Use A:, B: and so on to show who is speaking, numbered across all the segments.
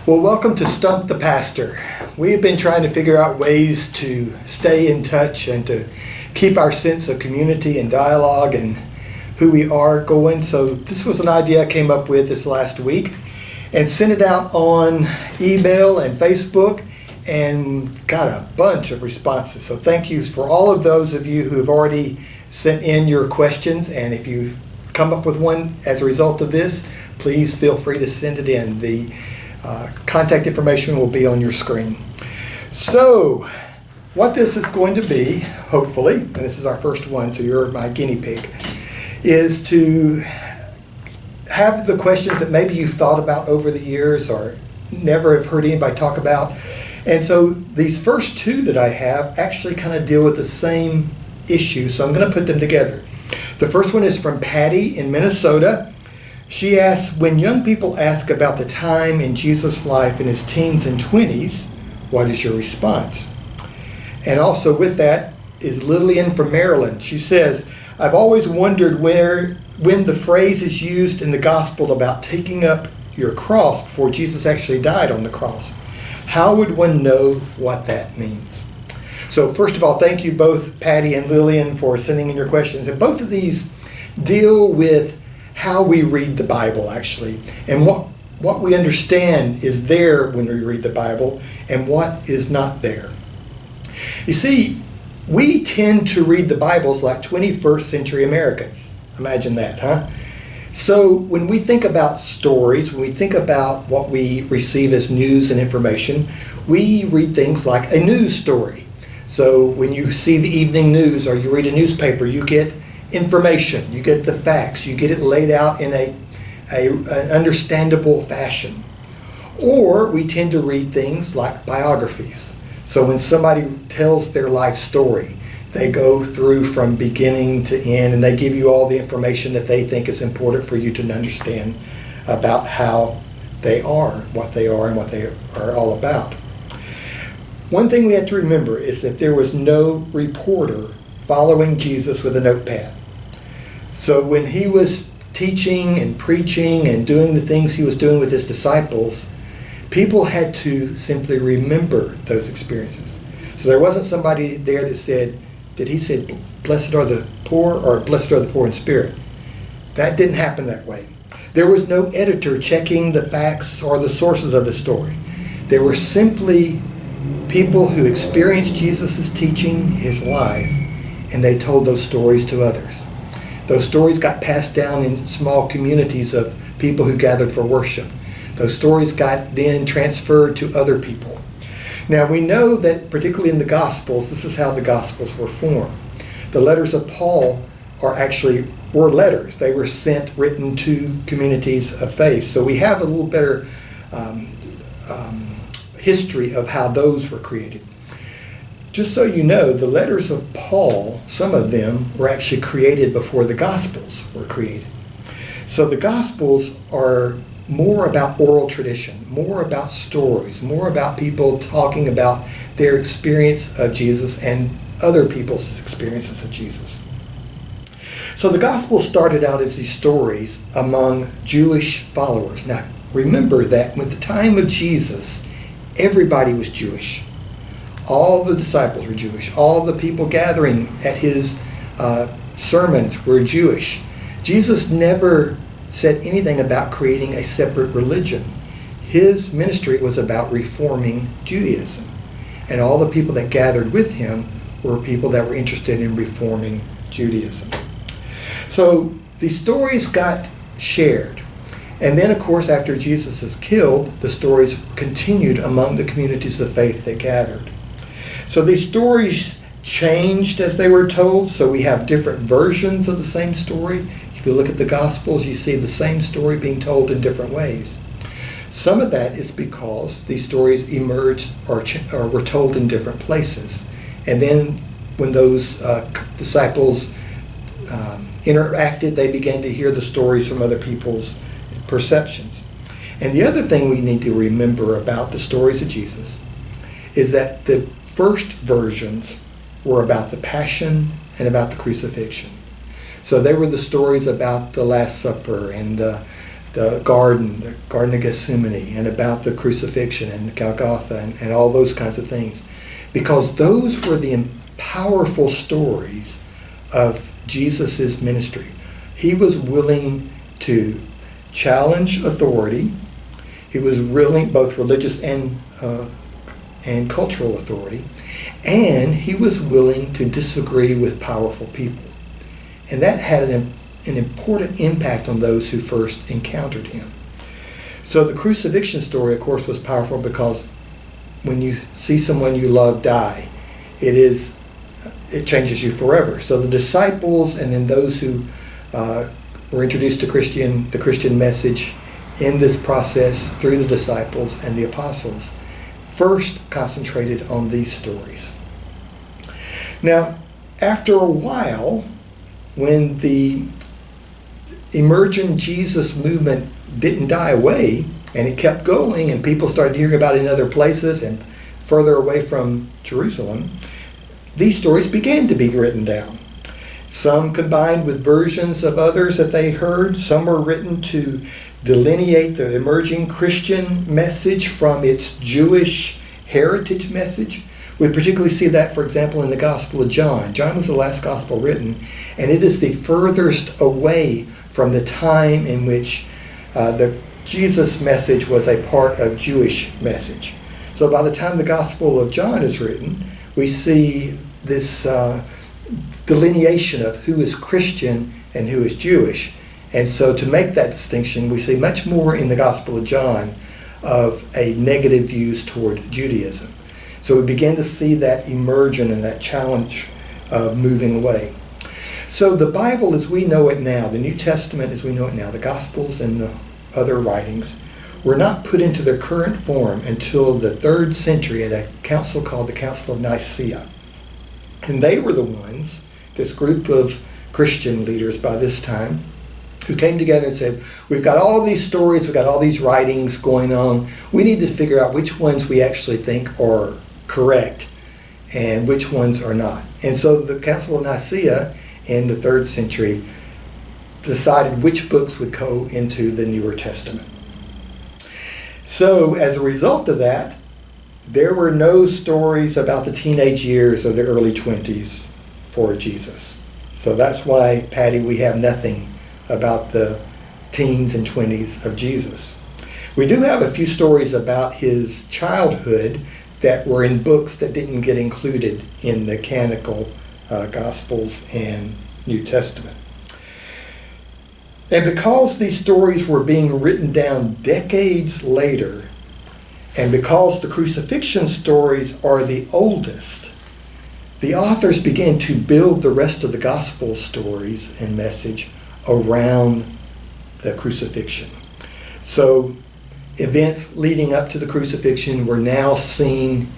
A: Well, welcome to Stump the Pastor. We've been trying to figure out ways to stay in touch and to keep our sense of community and dialogue and who we are going. So this was an idea I came up with this last week and sent it out on email and Facebook and got a bunch of responses. So thank you for all of those of you who have already sent in your questions. And if you come up with one as a result of this, please feel free to send it in. The contact information will be on your screen. So, what this is going to be, hopefully, and this is our first one, so you're my guinea pig, is to have the questions that maybe you've thought about over the years or never have heard anybody talk about. And so these first two that I have actually kind of deal with the same issue, so I'm going to put them together. The first one is from Patty in Minnesota. She asks, when young people ask about the time in Jesus' life in his teens and 20s, what is your response? And also with that is Lillian from Maryland. She says, I've always wondered when the phrase is used in the gospel about taking up your cross before Jesus actually died on the cross. How would one know what that means? So first of all, thank you both, Patty and Lillian, for sending in your questions. And both of these deal with how we read the Bible, actually, and what we understand is there when we read the Bible and what is not there. You see, we tend to read the Bibles like 21st century Americans. Imagine that, huh? So when we think about stories, when we think about what we receive as news and information, we read things like a news story. So when you see the evening news or you read a newspaper, you get information, you get the facts, you get it laid out in an understandable fashion. Or we tend to read things like biographies. So when somebody tells their life story, they go through from beginning to end and they give you all the information that they think is important for you to understand about how they are, what they are, and what they are all about. One thing we have to remember is that there was no reporter following Jesus with a notepad. So when he was teaching and preaching and doing the things he was doing with his disciples, people had to simply remember those experiences. So there wasn't somebody there that said, did he say, blessed are the poor, or blessed are the poor in spirit? That didn't happen that way. There was no editor checking the facts or the sources of the story. There were simply people who experienced Jesus' teaching, his life, and they told those stories to others. Those stories got passed down in small communities of people who gathered for worship. Those stories got then transferred to other people. Now we know that particularly in the Gospels, this is how the Gospels were formed. The letters of Paul were letters. They were written to communities of faith. So we have a little better history of how those were created. Just so you know, the letters of Paul, some of them were actually created before the Gospels were created. So the Gospels are more about oral tradition, more about stories, more about people talking about their experience of Jesus and other people's experiences of Jesus. So the Gospels started out as these stories among Jewish followers. Now, remember that at the time of Jesus, everybody was Jewish. All the disciples were Jewish. All the people gathering at his sermons were Jewish. Jesus never said anything about creating a separate religion. His ministry was about reforming Judaism. And all the people that gathered with him were people that were interested in reforming Judaism. So these stories got shared. And then, of course, after Jesus is killed, the stories continued among the communities of faith that gathered. So these stories changed as they were told, so we have different versions of the same story. If you look at the Gospels, you see the same story being told in different ways. Some of that is because these stories emerged or were told in different places. And then when those disciples interacted, they began to hear the stories from other people's perceptions. And the other thing we need to remember about the stories of Jesus is that the first versions were about the Passion and about the crucifixion. So they were the stories about the Last Supper and the the Garden of Gethsemane, and about the crucifixion and Golgotha and all those kinds of things. Because those were the powerful stories of Jesus' ministry. He was willing to challenge authority. He was willing, both religious and cultural authority. And he was willing to disagree with powerful people. And that had an important impact on those who first encountered him. So the crucifixion story, of course, was powerful because when you see someone you love die, it changes you forever. So the disciples and then those who were introduced to the Christian message in this process through the disciples and the apostles first concentrated on these stories. Now, after a while, when the emergent Jesus movement didn't die away, and it kept going, and people started hearing about it in other places and further away from Jerusalem, these stories began to be written down. Some combined with versions of others that they heard. Some were written to delineate the emerging Christian message from its Jewish heritage message. We particularly see that, for example, in the Gospel of John. John was the last gospel written, and it is the furthest away from the time in which the Jesus message was a part of Jewish message. So by the time the Gospel of John is written, we see this delineation of who is Christian and who is Jewish. And so to make that distinction, we see much more in the Gospel of John of a negative views toward Judaism. So we begin to see that emergent and that challenge of moving away. So the Bible as we know it now, the New Testament as we know it now, the Gospels and the other writings, were not put into their current form until the 3rd century at a council called the Council of Nicaea. And they were the ones, this group of Christian leaders by this time, who came together and said, we've got all these stories, we've got all these writings going on. We need to figure out which ones we actually think are correct and which ones are not. And so the Council of Nicaea in the 3rd century decided which books would go into the Newer Testament. So as a result of that, there were no stories about the teenage years or the early 20s for Jesus. So that's why, Patty, we have nothing about the teens and 20s of Jesus. We do have a few stories about his childhood that were in books that didn't get included in the canonical Gospels and New Testament. And because these stories were being written down decades later, and because the crucifixion stories are the oldest, the authors began to build the rest of the gospel stories and message around the crucifixion. So events leading up to the crucifixion were now seen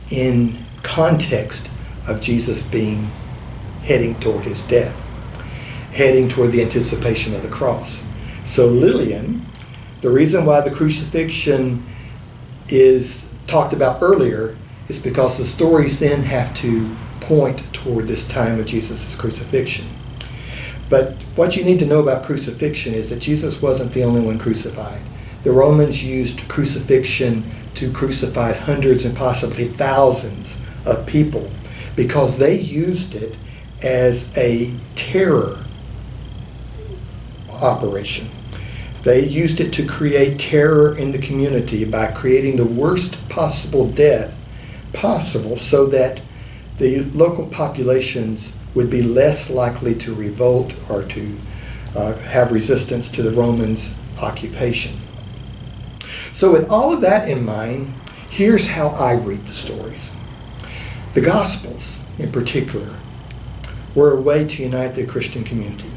A: in context of Jesus heading toward his death, heading toward the anticipation of the cross. So Lillian, the reason why the crucifixion is talked about earlier is because the stories then have to point toward this time of Jesus' crucifixion. But what you need to know about crucifixion is that Jesus wasn't the only one crucified. The Romans used crucifixion to crucify hundreds and possibly thousands of people because they used it as a terror operation. They used it to create terror in the community by creating the worst possible death possible so that the local populations would be less likely to revolt or to have resistance to the Romans' occupation. So with all of that in mind, here's how I read the stories. The Gospels, in particular, were a way to unite the Christian community.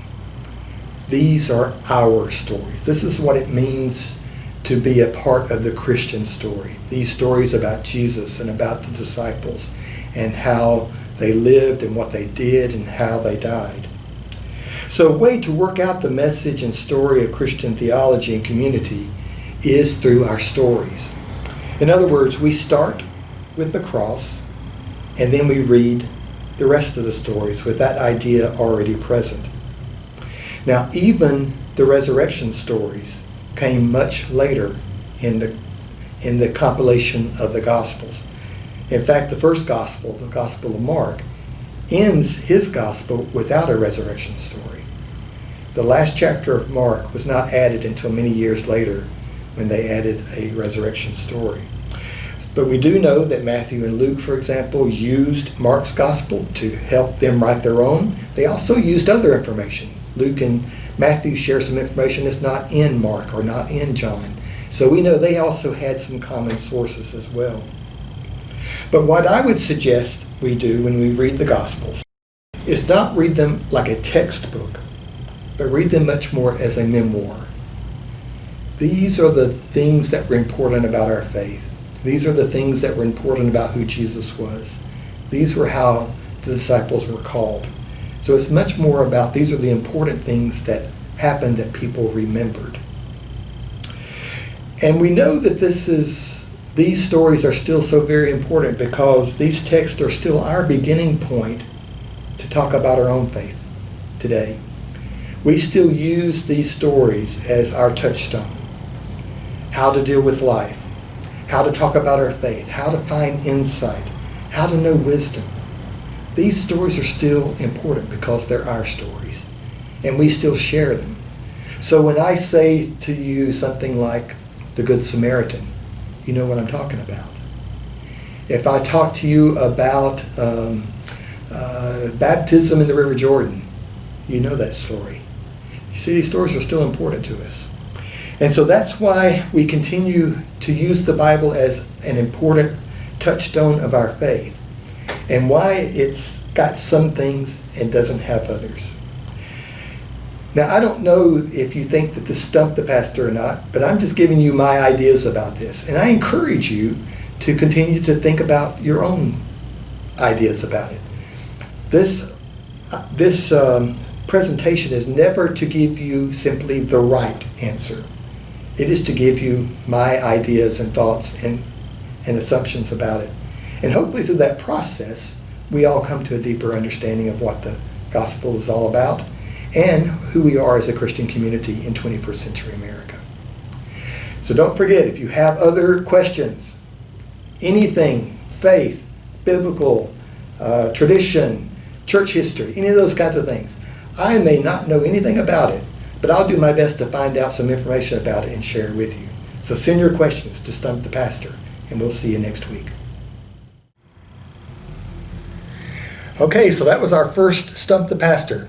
A: These are our stories. This is what it means to be a part of the Christian story. These stories about Jesus and about the disciples and how they lived and what they did and how they died. So a way to work out the message and story of Christian theology and community is through our stories. In other words, we start with the cross and then we read the rest of the stories with that idea already present. Now, even the resurrection stories came much later in the compilation of the Gospels. In fact, the first Gospel, the Gospel of Mark, ends his Gospel without a resurrection story. The last chapter of Mark was not added until many years later when they added a resurrection story. But we do know that Matthew and Luke, for example, used Mark's Gospel to help them write their own. They also used other information. Luke and Matthew share some information that's not in Mark or not in John. So we know they also had some common sources as well. But what I would suggest we do when we read the Gospels is not read them like a textbook, but read them much more as a memoir. These are the things that were important about our faith. These are the things that were important about who Jesus was. These were how the disciples were called. So it's much more about these are the important things that happened that people remembered. And we know that these stories are still so very important because these texts are still our beginning point to talk about our own faith today. We still use these stories as our touchstone. How to deal with life, how to talk about our faith, how to find insight, how to know wisdom. These stories are still important because they're our stories, and we still share them. So when I say to you something like the Good Samaritan, you know what I'm talking about. If I talk to you about baptism in the River Jordan, you know that story. You see, these stories are still important to us. And so that's why we continue to use the Bible as an important touchstone of our faith, and why it's got some things and doesn't have others. Now, I don't know if you think that this stumped the pastor or not, but I'm just giving you my ideas about this. And I encourage you to continue to think about your own ideas about it. This presentation is never to give you simply the right answer. It is to give you my ideas and thoughts and assumptions about it. And hopefully through that process, we all come to a deeper understanding of what the gospel is all about and who we are as a Christian community in 21st century America. So don't forget, if you have other questions, anything, faith, biblical, tradition, church history, any of those kinds of things, I may not know anything about it, but I'll do my best to find out some information about it and share it with you. So send your questions to Stump the Pastor, and we'll see you next week. Okay, so that was our first Stump the Pastor.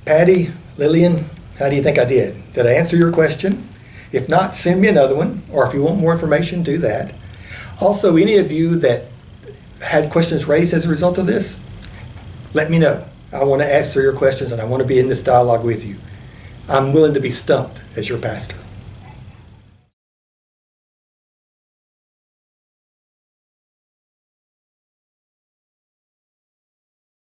A: Patty, Lillian, how do you think I did? Did I answer your question? If not, send me another one, or if you want more information, do that. Also, any of you that had questions raised as a result of this, let me know. I want to answer your questions, and I want to be in this dialogue with you. I'm willing to be stumped as your pastor.